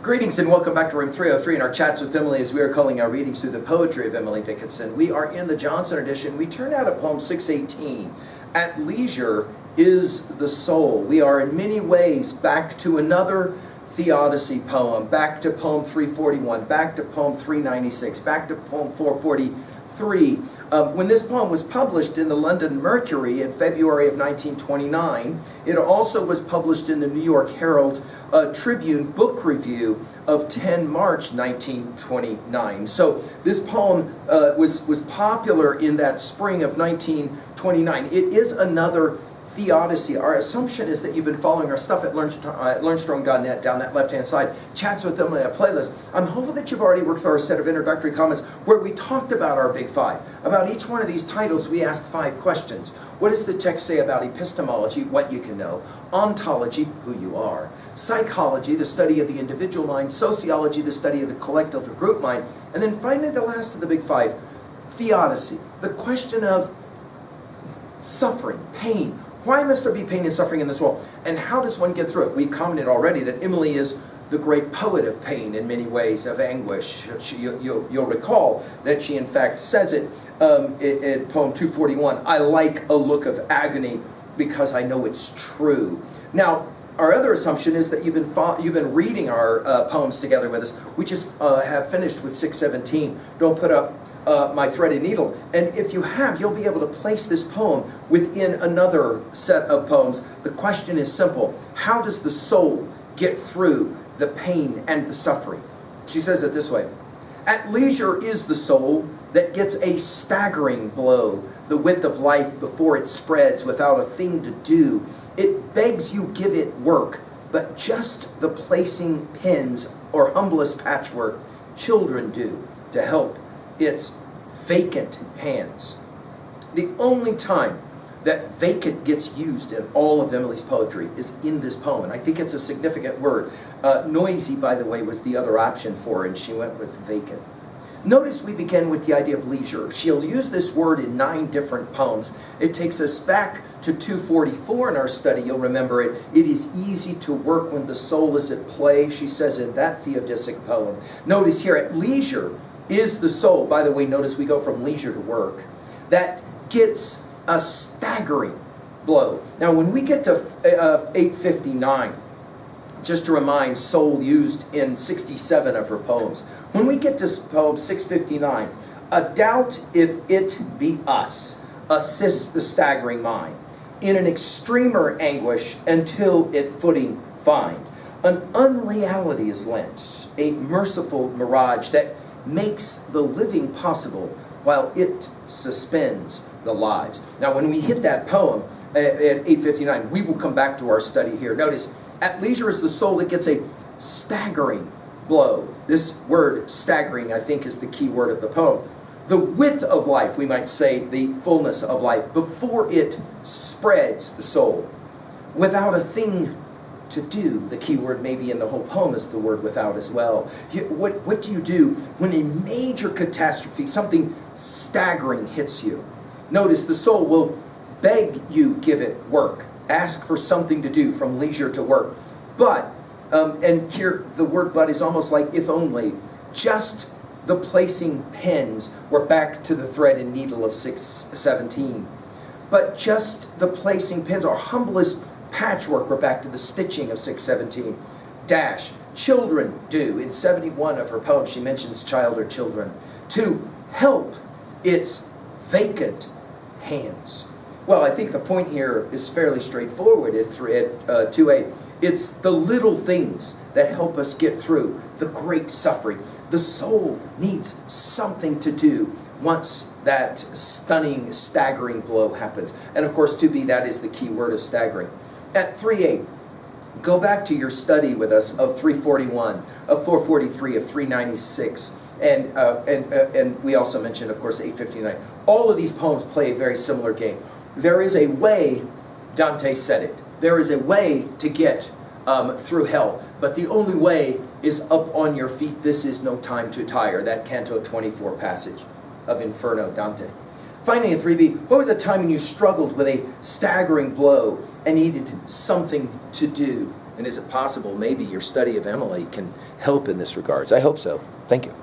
Greetings and welcome back to room 303 in our chats with Emily as we are calling our readings through the poetry of Emily Dickinson. We are in the Johnson edition. We turned out at poem 618. At leisure is the soul. We are in many ways back to another theodicy poem, back to poem 341, back to poem 396, back to poem 443. When this poem was published in the London Mercury in February of 1929, it also was published in the New York Herald Tribune Book Review of 10 March 1929. So this poem was popular in that spring of 1929. It is another theodicy. Our assumption is that you've been following our stuff at learnstrong.net down that left-hand side. Chats with Emily, a playlist. I'm hopeful that you've already worked through our set of introductory comments where we talked about our big five. About each one of these titles, we asked 5 questions. What does the text say about epistemology, what you can know? Ontology, who you are. Psychology, the study of the individual mind. Sociology, the study of the collective or group mind. And then finally, the last of the big 5, theodicy. The question of suffering, pain. Why must there be pain and suffering in this world? And how does one get through it? We've commented already that Emily is the great poet of pain in many ways, of anguish. You'll recall that she in fact says it in poem 241, I like a look of agony because I know it's true. Now, our other assumption is that you've been reading our poems together with us. We just have finished with 617. Don't put up my threaded needle. And if you have, you'll be able to place this poem within another set of poems. The question is simple. How does the soul get through the pain and the suffering? She says it this way. At leisure is the soul that gets a staggering blow, the width of life before it spreads without a thing to do. It begs you give it work, but just the placing pens or humblest patchwork children do to help its vacant hands. The only time that vacant gets used in all of Emily's poetry is in this poem, and I think it's a significant word. Noisy, by the way, was the other option for her, and she went with vacant. Notice we begin with the idea of leisure. She'll use this word in 9 different poems. It takes us back to 244 in our study. You'll remember it. It is easy to work when the soul is at play, she says in that theodicic poem. Notice here, at leisure is the soul. By the way, notice we go from leisure to work. That gets a staggering blow. Now, when we get to 859, just to remind, soul used in 67 of her poems. When we get to poem 659, a doubt if it be us assists the staggering mind in an extremer anguish until it footing find. An unreality is lent, a merciful mirage that makes the living possible while it suspends the lives. Now, when we hit that poem at 859, we will come back to our study here. Notice, at leisure is the soul that gets a staggering blow. This word, staggering, I think is the key word of the poem. The width of life, we might say, the fullness of life, before it spreads the soul. Without a thing to do, the key word maybe in the whole poem is the word without as well. What do you do when a major catastrophe, something staggering hits you? Notice the soul will beg you give it work. Ask for something to do from leisure to work. But, and here the word but is almost like if only, just the placing pens, we're back to the thread and needle of 617. But just the placing pens, our humblest patchwork, we're back to the stitching of 617. Dash, children do. In 71 of her poems, she mentions child or children. To help its vacant hands. Well, I think the point here is fairly straightforward at 2a. It's the little things that help us get through the great suffering. The soul needs something to do once that stunning, staggering blow happens. And of course, 2b, that is the key word of staggering. At 3a, go back to your study with us of 341, of 443, of 396, and we also mentioned, of course, 859. All of these poems play a very similar game. There is a way, Dante said it, there is a way to get through hell, but the only way is up on your feet. This is no time to tire. That Canto 24 passage of Inferno, Dante. Finally, in 3b, what was a time when you struggled with a staggering blow and needed something to do? And is it possible maybe your study of Emily can help in this regards? I hope so. Thank you.